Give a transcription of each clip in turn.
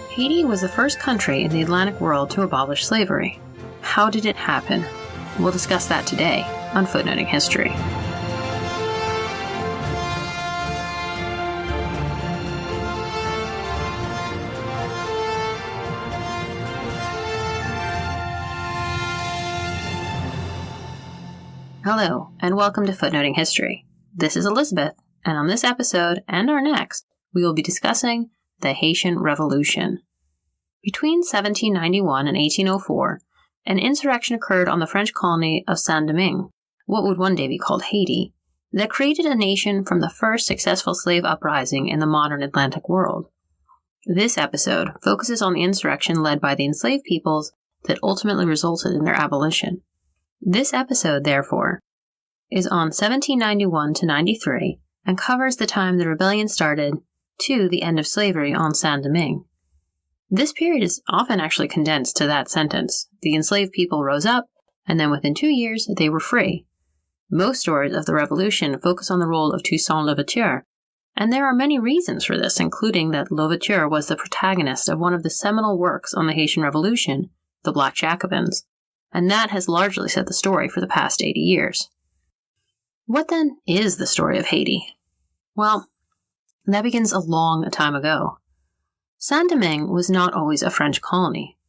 Haiti was the first country in the Atlantic world to abolish slavery. How did it happen? We'll discuss that today on Footnoting History. Hello, and welcome to Footnoting History. This is Elizabeth, and on this episode, and our next, we will be discussing the Haitian Revolution. Between 1791 and 1804, an insurrection occurred on the French colony of Saint-Domingue, what would one day be called Haiti, that created a nation from the first successful slave uprising in the modern Atlantic world. This episode focuses on the insurrection led by the enslaved peoples that ultimately resulted in their abolition. This episode, therefore, is on 1791 to 93 and covers the time the rebellion started to the end of slavery on Saint-Domingue. This period is often actually condensed to that sentence. The enslaved people rose up, and then within 2 years, they were free. Most stories of the revolution focus on the role of Toussaint Louverture, and there are many reasons for this, including that Louverture was the protagonist of one of the seminal works on the Haitian Revolution, the Black Jacobins, and that has largely set the story for the past 80 years. What then is the story of Haiti? Well, that begins a long time ago. Saint-Domingue was not always a French colony.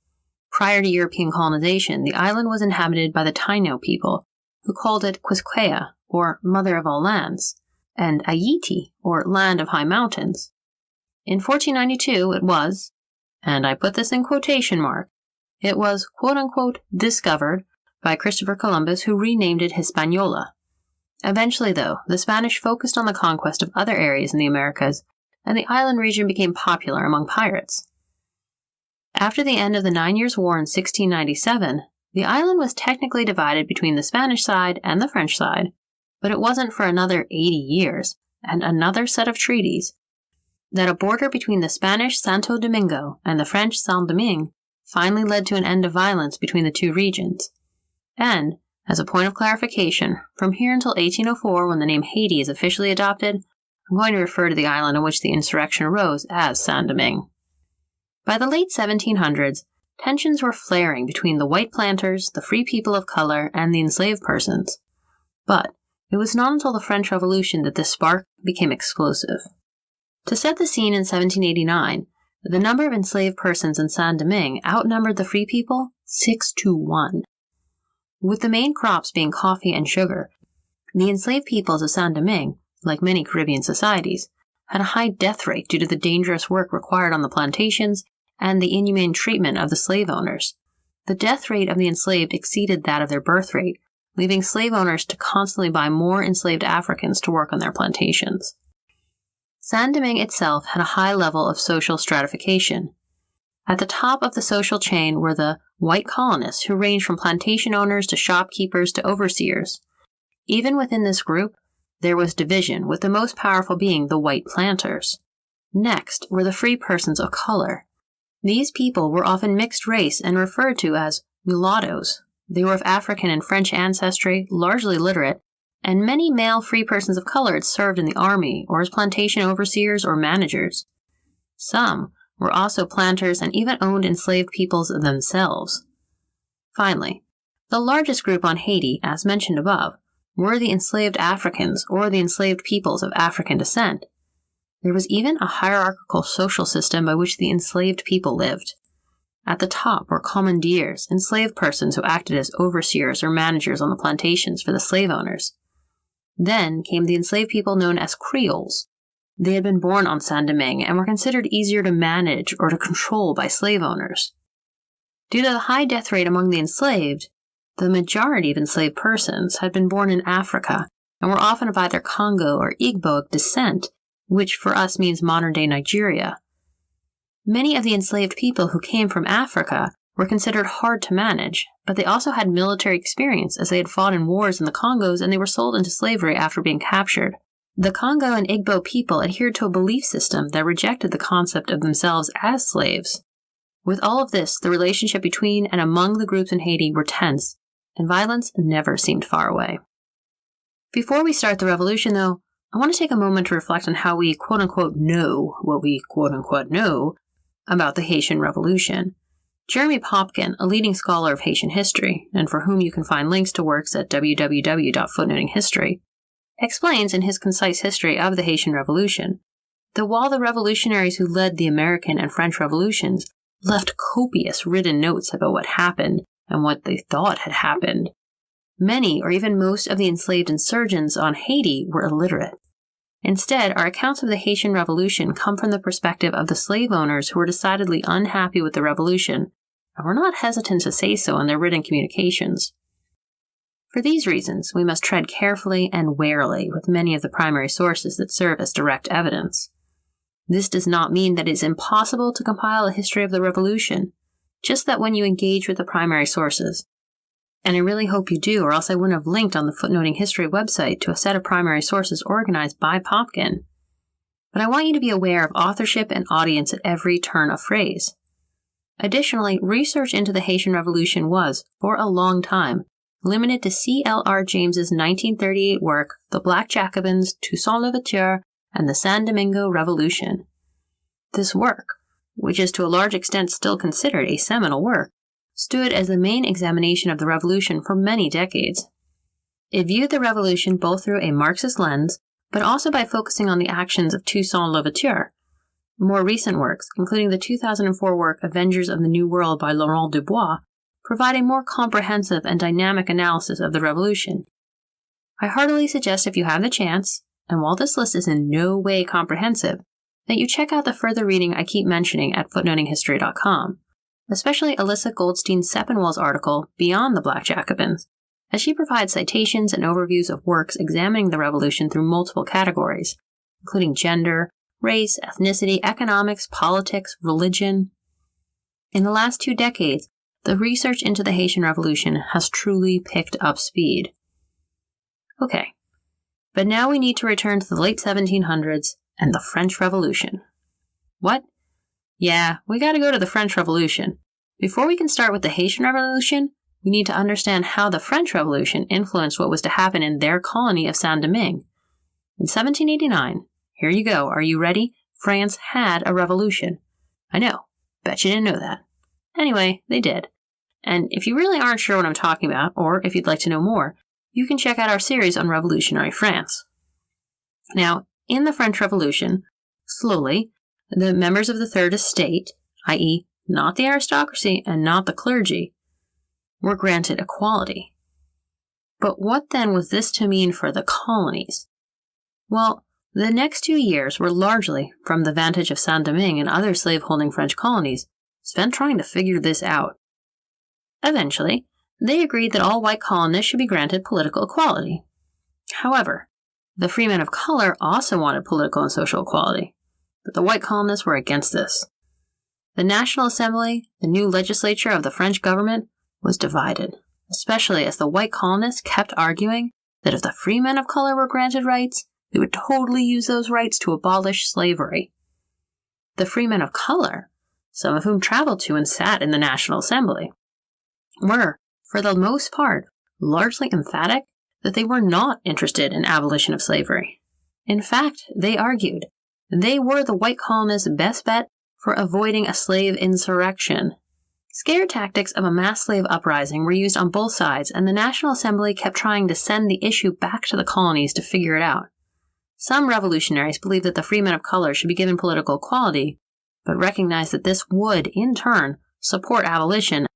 Prior to European colonization, the island was inhabited by the Taino people, who called it Quisqueya, or Mother of All Lands, and Haiti, or Land of High Mountains. In 1492 it was, and I put this in quotation mark, it was quote-unquote discovered by Christopher Columbus, who renamed it Hispaniola. Eventually, though, the Spanish focused on the conquest of other areas in the Americas, and the island region became popular among pirates. After the end of the 9 Years' War in 1697, the island was technically divided between the Spanish side and the French side, but it wasn't for another 80 years, and another set of treaties, that a border between the Spanish Santo Domingo and the French Saint-Domingue finally led to an end of violence between the two regions. And, as a point of clarification, from here until 1804, when the name Haiti is officially adopted, I'm going to refer to the island on which the insurrection arose as Saint-Domingue. By the late 1700s, tensions were flaring between the white planters, the free people of color, and the enslaved persons. But it was not until the French Revolution that this spark became explosive. To set the scene in 1789, the number of enslaved persons in Saint-Domingue outnumbered the free people 6-1. With the main crops being coffee and sugar, the enslaved peoples of Saint-Domingue, like many Caribbean societies, had a high death rate due to the dangerous work required on the plantations and the inhumane treatment of the slave owners. The death rate of the enslaved exceeded that of their birth rate, leaving slave owners to constantly buy more enslaved Africans to work on their plantations. Saint-Domingue itself had a high level of social stratification. At the top of the social chain were the white colonists, who ranged from plantation owners to shopkeepers to overseers. Even within this group, there was division, with the most powerful being the white planters. Next were the free persons of color. These people were often mixed race and referred to as mulattoes. They were of African and French ancestry, largely literate, and many male free persons of color had served in the army or as plantation overseers or managers. Some were also planters and even owned enslaved peoples themselves. Finally, the largest group on Haiti, as mentioned above, were the enslaved Africans or the enslaved peoples of African descent. There was even a hierarchical social system by which the enslaved people lived. At the top were commandeers, enslaved persons who acted as overseers or managers on the plantations for the slave owners. Then came the enslaved people known as Creoles. They had been born on Saint-Domingue and were considered easier to manage or to control by slave owners. Due to the high death rate among the enslaved, the majority of enslaved persons had been born in Africa and were often of either Congo or Igbo descent, which for us means modern-day Nigeria. Many of the enslaved people who came from Africa were considered hard to manage, but they also had military experience as they had fought in wars in the Congos and they were sold into slavery after being captured. The Congo and Igbo people adhered to a belief system that rejected the concept of themselves as slaves. With all of this, the relationship between and among the groups in Haiti were tense, and violence never seemed far away. Before we start the revolution, though, I want to take a moment to reflect on how we quote-unquote know what we quote-unquote know about the Haitian Revolution. Jeremy Popkin, a leading scholar of Haitian history, and for whom you can find links to works at www.footnotinghistory, explains in his concise history of the Haitian Revolution that while the revolutionaries who led the American and French revolutions left copious written notes about what happened and what they thought had happened, many or even most of the enslaved insurgents on Haiti were illiterate. Instead, our accounts of the Haitian Revolution come from the perspective of the slave owners who were decidedly unhappy with the revolution and were not hesitant to say so in their written communications. For these reasons, we must tread carefully and warily with many of the primary sources that serve as direct evidence. This does not mean that it is impossible to compile a history of the revolution, just that when you engage with the primary sources, and I really hope you do, or else I wouldn't have linked on the Footnoting History website to a set of primary sources organized by Popkin. But I want you to be aware of authorship and audience at every turn of phrase. Additionally, research into the Haitian Revolution was, for a long time, limited to C.L.R. James's 1938 work, The Black Jacobins, Toussaint Louverture, and the Saint-Domingue Revolution. This work, which is to a large extent still considered a seminal work, stood as the main examination of the revolution for many decades. It viewed the revolution both through a Marxist lens, but also by focusing on the actions of Toussaint Louverture. More recent works, including the 2004 work Avengers of the New World by Laurent Dubois, provide a more comprehensive and dynamic analysis of the revolution. I heartily suggest if you have the chance, and while this list is in no way comprehensive, that you check out the further reading I keep mentioning at footnotinghistory.com, especially Alyssa Goldstein-Sepinwall's article, Beyond the Black Jacobins, as she provides citations and overviews of works examining the revolution through multiple categories, including gender, race, ethnicity, economics, politics, religion. In the last 2 decades, the research into the Haitian Revolution has truly picked up speed. Okay, but now we need to return to the late 1700s and the French Revolution. What? Yeah, we gotta go to the French Revolution. Before we can start with the Haitian Revolution, we need to understand how the French Revolution influenced what was to happen in their colony of Saint-Domingue. In 1789, here you go, are you ready? France had a revolution. I know, bet you didn't know that. Anyway, they did. And if you really aren't sure what I'm talking about, or if you'd like to know more, you can check out our series on revolutionary France. Now, in the French Revolution, slowly, the members of the Third Estate, i.e., not the aristocracy and not the clergy, were granted equality. But what then was this to mean for the colonies? Well, the next 2 years were largely, from the vantage of Saint-Domingue and other slave-holding French colonies, spent trying to figure this out. Eventually, they agreed that all white colonists should be granted political equality. However, the free men of color also wanted political and social equality, but the white colonists were against this. The National Assembly, the new legislature of the French government, was divided, especially as the white colonists kept arguing that if the free men of color were granted rights, they would totally use those rights to abolish slavery. The free men of color, some of whom traveled to and sat in the National Assembly, were, for the most part, largely emphatic that they were not interested in abolition of slavery. In fact, they argued they were the white colonists' best bet for avoiding a slave insurrection. Scare tactics of a mass slave uprising were used on both sides, and the National Assembly kept trying to send the issue back to the colonies to figure it out. Some revolutionaries believed that the free men of color should be given political equality, but recognized that this would, in turn, support abolition.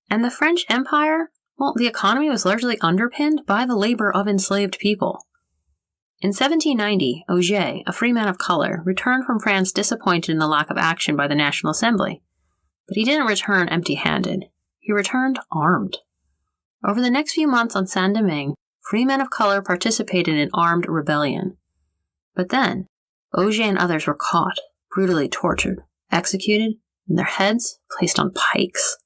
And the French Empire, well, the economy was largely underpinned by the labor of enslaved people. In 1790, Auger, a free man of color, returned from France disappointed in the lack of action by the National Assembly. But he didn't return empty-handed. He returned armed. Over the next few months on Saint-Domingue, free men of color participated in armed rebellion. But then, Auger and others were caught, brutally tortured, executed, and their heads placed on pikes.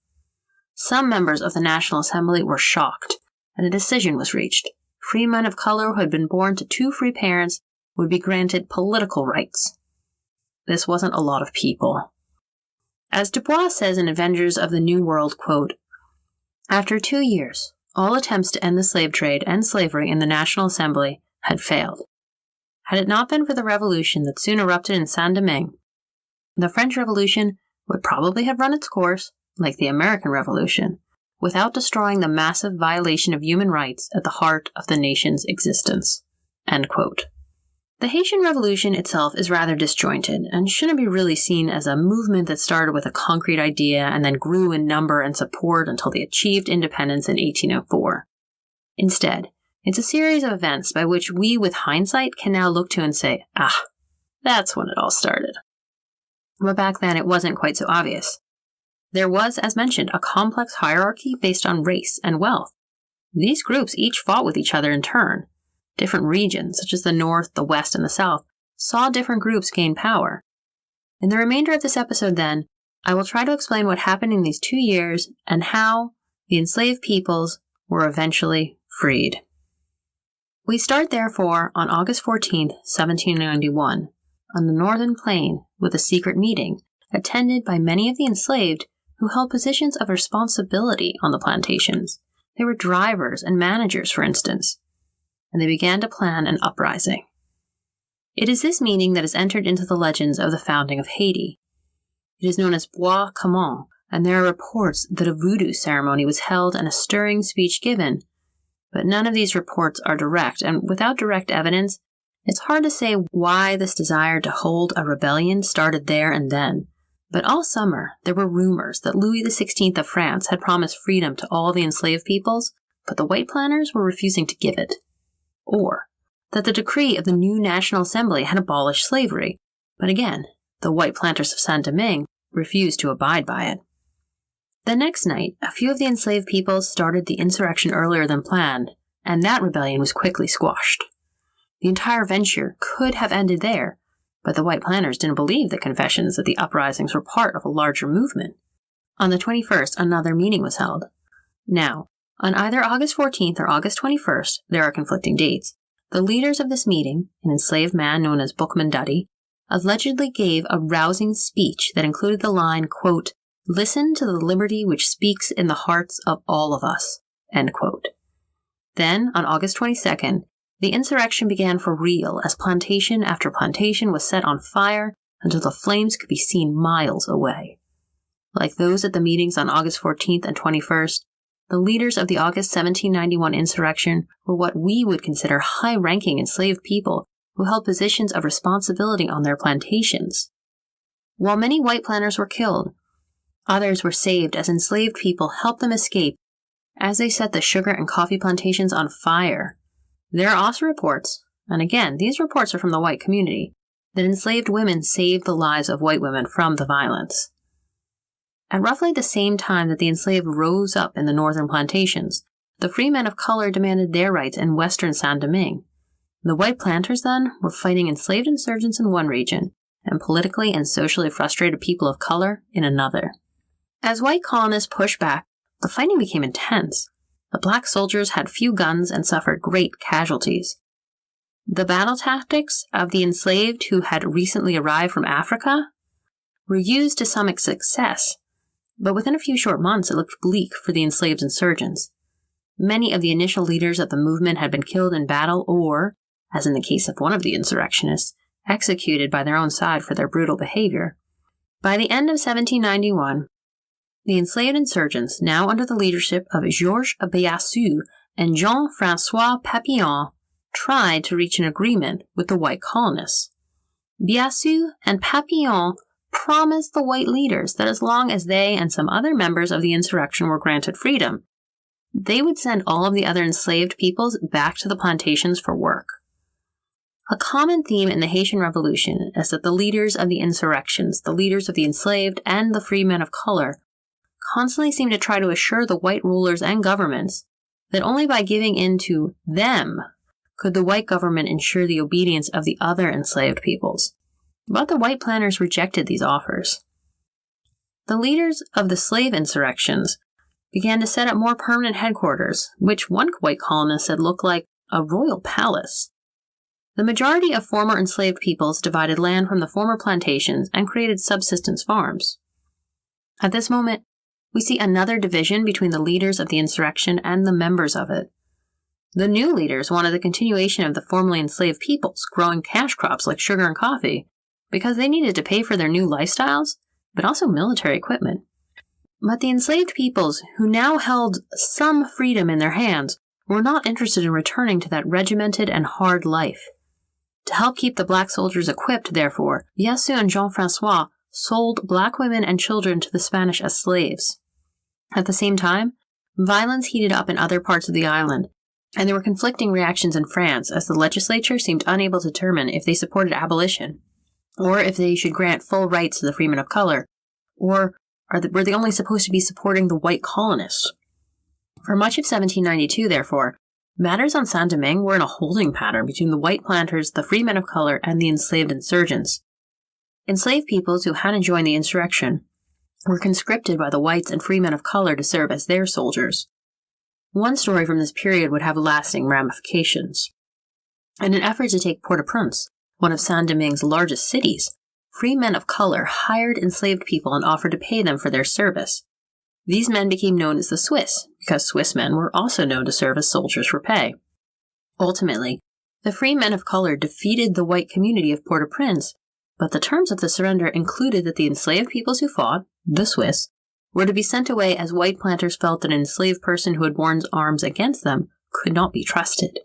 Some members of the National Assembly were shocked, and a decision was reached. Free men of color who had been born to 2 free parents would be granted political rights. This wasn't a lot of people. As Dubois says in Avengers of the New World, quote, "After 2 years, all attempts to end the slave trade and slavery in the National Assembly had failed. Had it not been for the revolution that soon erupted in Saint-Domingue, the French Revolution would probably have run its course, like the American Revolution, without destroying the massive violation of human rights at the heart of the nation's existence." End quote. The Haitian Revolution itself is rather disjointed and shouldn't be really seen as a movement that started with a concrete idea and then grew in number and support until they achieved independence in 1804. Instead, it's a series of events by which we, with hindsight, can now look to and say, that's when it all started. But back then, it wasn't quite so obvious. There was, as mentioned, a complex hierarchy based on race and wealth. These groups each fought with each other in turn. Different regions, such as the North, the West, and the South, saw different groups gain power. In the remainder of this episode, then, I will try to explain what happened in these 2 years and how the enslaved peoples were eventually freed. We start, therefore, on August 14, 1791, on the Northern Plain with a secret meeting attended by many of the enslaved who held positions of responsibility on the plantations. They were drivers and managers, for instance, and they began to plan an uprising. It is this meeting that is entered into the legends of the founding of Haiti. It is known as Bois Commun, and there are reports that a voodoo ceremony was held and a stirring speech given, but none of these reports are direct, and without direct evidence, it's hard to say why this desire to hold a rebellion started there and then. But all summer, there were rumors that Louis XVI of France had promised freedom to all the enslaved peoples, but the white planters were refusing to give it. Or that the decree of the new National Assembly had abolished slavery, but again, the white planters of Saint-Domingue refused to abide by it. The next night, a few of the enslaved peoples started the insurrection earlier than planned, and that rebellion was quickly squashed. The entire venture could have ended there, but the white planters didn't believe the confessions that the uprisings were part of a larger movement. On the 21st, another meeting was held. Now, on either August 14th or August 21st, there are conflicting dates. The leaders of this meeting, an enslaved man known as Bookman Duddy, allegedly gave a rousing speech that included the line, quote, "Listen to the liberty which speaks in the hearts of all of us," end quote. Then, on August 22nd, the insurrection began for real as plantation after plantation was set on fire until the flames could be seen miles away. Like those at the meetings on August 14th and 21st, the leaders of the August 1791 insurrection were what we would consider high-ranking enslaved people who held positions of responsibility on their plantations. While many white planters were killed, others were saved as enslaved people helped them escape as they set the sugar and coffee plantations on fire. There are also reports, and again, these reports are from the white community, that enslaved women saved the lives of white women from the violence. At roughly the same time that the enslaved rose up in the northern plantations, the free men of color demanded their rights in western Saint-Domingue. The white planters, then, were fighting enslaved insurgents in one region, and politically and socially frustrated people of color in another. As white colonists pushed back, the fighting became intense. The black soldiers had few guns and suffered great casualties. The battle tactics of the enslaved who had recently arrived from Africa were used to some success, but within a few short months it looked bleak for the enslaved insurgents. Many of the initial leaders of the movement had been killed in battle or, as in the case of one of the insurrectionists, executed by their own side for their brutal behavior. By the end of 1791, the enslaved insurgents, now under the leadership of Georges Biassou and Jean-François Papillon, tried to reach an agreement with the white colonists. Biassou and Papillon promised the white leaders that as long as they and some other members of the insurrection were granted freedom, they would send all of the other enslaved peoples back to the plantations for work. A common theme in the Haitian Revolution is that the leaders of the insurrections, the leaders of the enslaved and the free men of color, constantly seem to try to assure the white rulers and governments that only by giving in to them could the white government ensure the obedience of the other enslaved peoples. But the white planters rejected these offers. The leaders of the slave insurrections began to set up more permanent headquarters, which one white colonist said looked like a royal palace. The majority of former enslaved peoples divided land from the former plantations and created subsistence farms. At this moment, we see another division between the leaders of the insurrection and the members of it. The new leaders wanted the continuation of the formerly enslaved peoples, growing cash crops like sugar and coffee, because they needed to pay for their new lifestyles, but also military equipment. But the enslaved peoples, who now held some freedom in their hands, were not interested in returning to that regimented and hard life. To help keep the black soldiers equipped, therefore, Biassou and Jean-François sold black women and children to the Spanish as slaves. At the same time, violence heated up in other parts of the island, and there were conflicting reactions in France as the legislature seemed unable to determine if they supported abolition, or if they should grant full rights to the freemen of color, or were they only supposed to be supporting the white colonists? For much of 1792, therefore, matters on Saint-Domingue were in a holding pattern between the white planters, the free men of color, and the enslaved insurgents. Enslaved peoples who hadn't joined the insurrection were conscripted by the whites and free men of color to serve as their soldiers. One story from this period would have lasting ramifications. In an effort to take Port-au-Prince, one of Saint-Domingue's largest cities, free men of color hired enslaved people and offered to pay them for their service. These men became known as the Swiss, because Swiss men were also known to serve as soldiers for pay. Ultimately, the free men of color defeated the white community of Port-au-Prince, but the terms of the surrender included that the enslaved peoples who fought, the Swiss, were to be sent away as white planters felt that an enslaved person who had borne arms against them could not be trusted.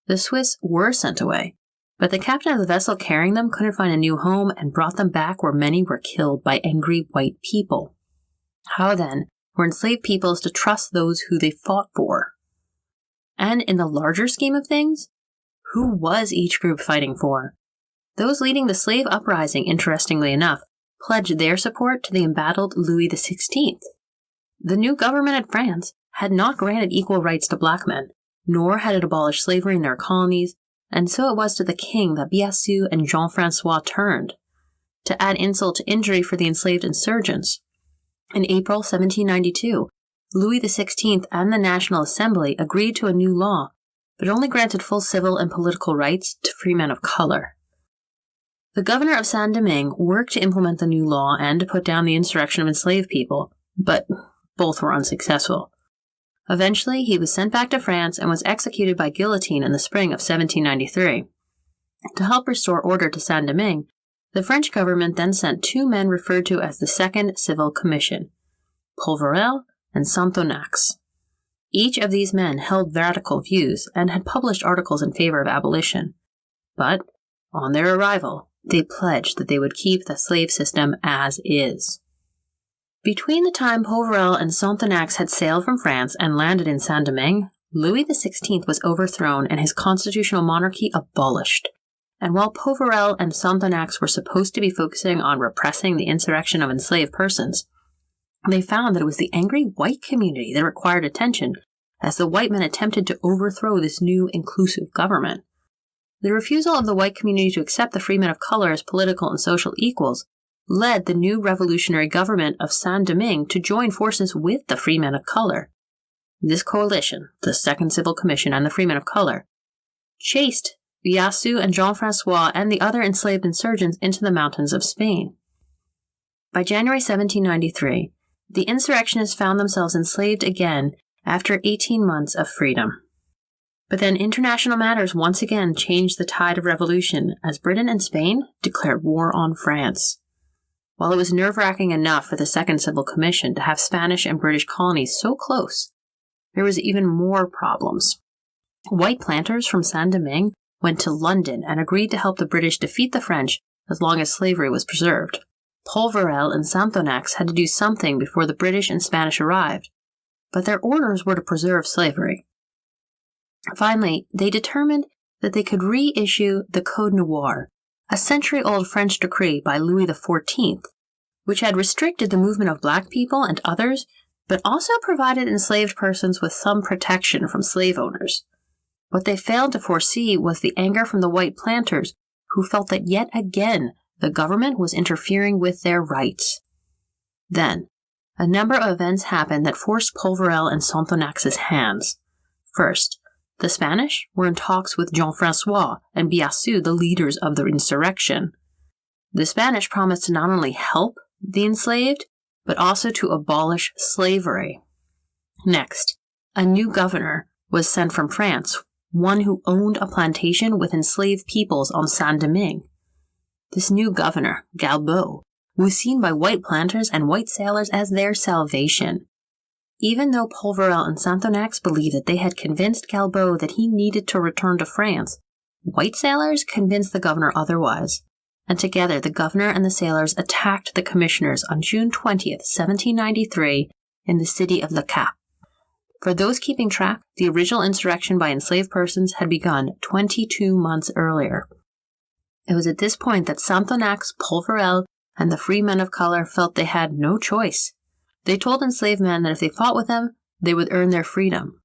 The Swiss were sent away, but the captain of the vessel carrying them couldn't find a new home and brought them back where many were killed by angry white people. How then were enslaved peoples to trust those who they fought for? And in the larger scheme of things, who was each group fighting for? Those leading the slave uprising, interestingly enough, pledged their support to the embattled Louis XVI. The new government in France had not granted equal rights to black men, nor had it abolished slavery in their colonies, and so it was to the king that Biassou and Jean-François turned. To add insult to injury for the enslaved insurgents, in April 1792, Louis XVI and the National Assembly agreed to a new law, but only granted full civil and political rights to free men of color. The governor of Saint-Domingue worked to implement the new law and to put down the insurrection of enslaved people, but both were unsuccessful. Eventually, he was sent back to France and was executed by guillotine in the spring of 1793. To help restore order to Saint-Domingue, the French government then sent two men referred to as the Second Civil Commission, Polverel and Saint-Domingue. Each of these men held radical views and had published articles in favor of abolition. But, on their arrival, they pledged that they would keep the slave system as is. Between the time Polverel and Saint-Domingue had sailed from France and landed in Saint-Domingue, Louis XVI was overthrown and his constitutional monarchy abolished. And while Polverel and Saint-Domingue were supposed to be focusing on repressing the insurrection of enslaved persons, they found that it was the angry white community that required attention as the white men attempted to overthrow this new inclusive government. The refusal of the white community to accept the free men of color as political and social equals led the new revolutionary government of Saint-Domingue to join forces with the free men of color. This coalition, the Second Civil Commission and the free men of color, chased Biassou and Jean-François and the other enslaved insurgents into the mountains of Spain. By January 1793, the insurrectionists found themselves enslaved again after 18 months of freedom. But then international matters once again changed the tide of revolution as Britain and Spain declared war on France. While it was nerve-wracking enough for the Second Civil Commission to have Spanish and British colonies so close, there was even more problems. White planters from Saint-Domingue went to London and agreed to help the British defeat the French as long as slavery was preserved. Polverel and Saint-Domingue had to do something before the British and Spanish arrived, but their orders were to preserve slavery. Finally, they determined that they could reissue the Code Noir, a century-old French decree by Louis XIV, which had restricted the movement of black people and others, but also provided enslaved persons with some protection from slave owners. What they failed to foresee was the anger from the white planters, who felt that yet again the government was interfering with their rights. Then, a number of events happened that forced Polverel and Saint-Domingue's hands. First, the Spanish were in talks with Jean-François and Biassou, the leaders of the insurrection. The Spanish promised to not only help the enslaved, but also to abolish slavery. Next, a new governor, was sent from France, one who owned a plantation with enslaved peoples on Saint-Domingue. This new governor, Galbaud, was seen by white planters and white sailors as their salvation. Even though Polverel and Sonthonax believed that they had convinced Galbaud that he needed to return to France, white sailors convinced the governor otherwise, and together the governor and the sailors attacked the commissioners on June 20th, 1793, in the city of Le Cap. For those keeping track, the original insurrection by enslaved persons had begun 22 months earlier. It was at this point that Sonthonax, Polverel, and the free men of color felt they had no choice. They told enslaved men that if they fought with them, they would earn their freedom.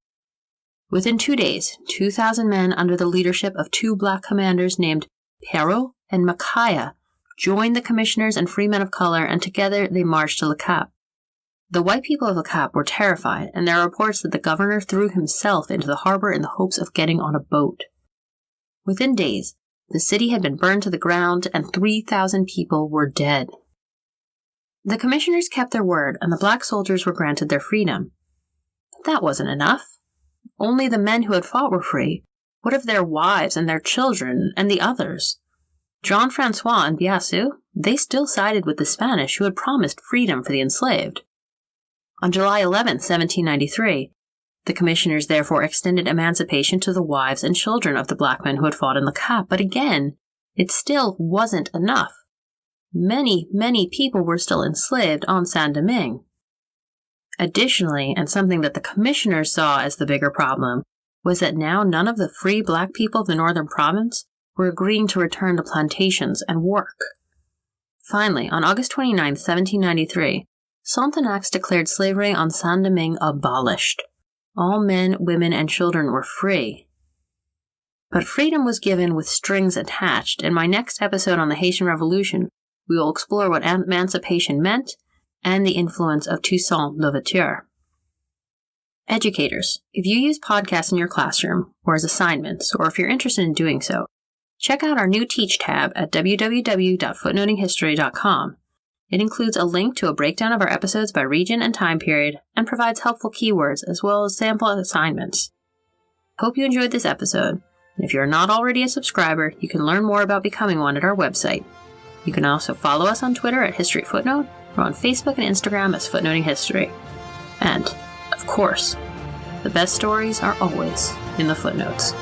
Within 2 days, 2,000 men under the leadership of 2 black commanders named Perrault and Makaya joined the commissioners and free men of color, and together they marched to Le Cap. The white people of Le Cap were terrified, and there are reports that the governor threw himself into the harbor in the hopes of getting on a boat. Within days, the city had been burned to the ground, and 3,000 people were dead. The commissioners kept their word, and the black soldiers were granted their freedom. But that wasn't enough. Only the men who had fought were free. What of their wives and their children and the others? Jean-Francois and Biassou, they still sided with the Spanish who had promised freedom for the enslaved. On July 11, 1793, the commissioners therefore extended emancipation to the wives and children of the black men who had fought in Le Cap, but again, it still wasn't enough. Many, many people were still enslaved on Saint-Domingue. Additionally, and something that the commissioners saw as the bigger problem, was that now none of the free black people of the northern province were agreeing to return to plantations and work. Finally, on August 29, 1793, Sonthonax declared slavery on Saint-Domingue abolished. All men, women, and children were free. But freedom was given with strings attached. In my next episode on the Haitian Revolution, we will explore what emancipation meant and the influence of Toussaint Louverture. Educators, if you use podcasts in your classroom or as assignments, or if you're interested in doing so, check out our new Teach tab at www.footnotinghistory.com. It includes a link to a breakdown of our episodes by region and time period, and provides helpful keywords as well as sample assignments. Hope you enjoyed this episode, and if you're not already a subscriber, you can learn more about becoming one at our website. You can also follow us on Twitter at History Footnote, or on Facebook and Instagram as Footnoting History. And, of course, the best stories are always in the footnotes.